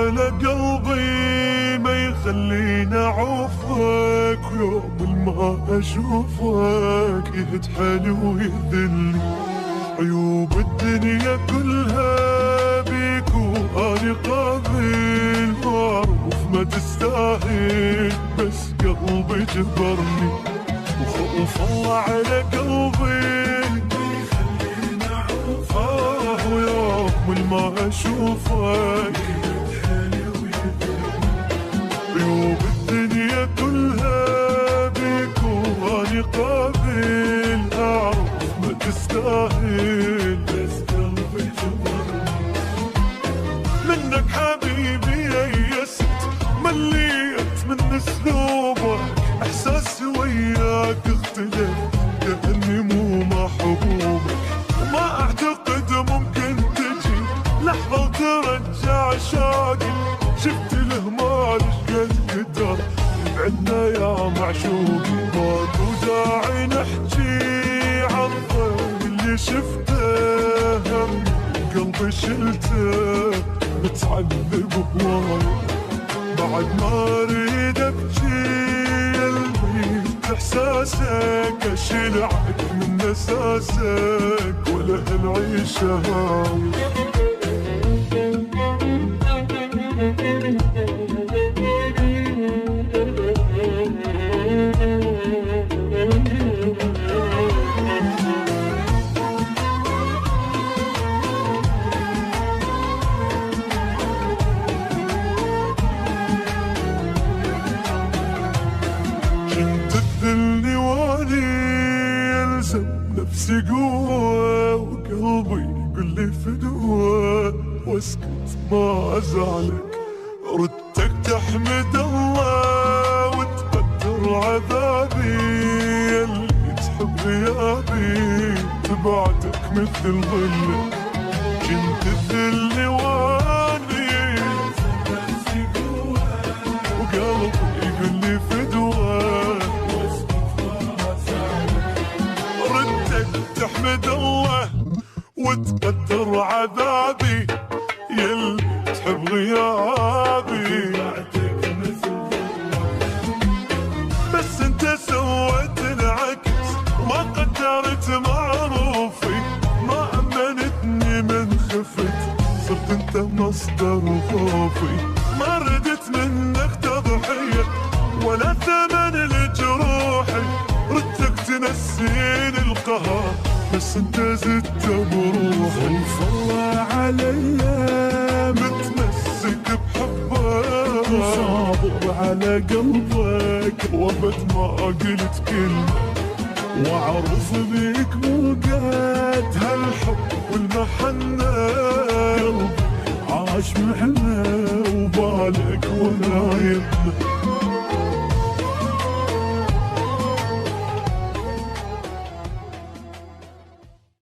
على قلبي ما يخليني اعوفك، ويوم ما اشوفك يهد حالي ويذلني. عيوب الدنيا كلها بيك واني قابل، معروف ما تستاهل بس قلبي جبرني، وخوف الله على قلبي ويوم ما اشوفك. عيوب الدنيا كلها بيك واني قابل، اعرف ما تستاهل بس قلبي جبرني. منك حبيبي يئست، مليت من اسلوبك، احساسي وياك اختلف كأني مو محبوبك. وما اعتقد ممكن تجي لحظة وترجع شوقي، شفت الهمال شقد قدر عنا يا معشوقي. ماكو داعي نحكي عن الضوء اللي شفته، هم قلبي شلته متعذب هواي، بعد ما اريد ابكي الميت احساسك، اشيلعك من اساسك ولا هالعيشه هاي. كنت تذلني واني يلزم نفسي قوة، وقلبي يقول لي فدوة واسكت ما ازعلك. ردتك تحمد الله وتقدر عذابي، اللي تحب غيابي تبعدك مثل ظلك. كنت تذلني واني وقلبي يقول لي فدوة، ردك تحمد الله وتقدر عذابي، يلي تحب غيابي بس انت سويت العكس، وما قدرت معروفي، ما امنتني من خفت، صرت انت مصدر خوفي. ما ردت منك تضحية ولا ثمن لجروحي، ردتك تنسيني القهر بس انت زدت بروحي. خوف الله عليا متمسك بحبك، صابر على قلبك وابد ما قلت كلمة، واعرف بيك مو قد هالحب والمحنة. قلبي عاش محنة وبالك ولا يبنى،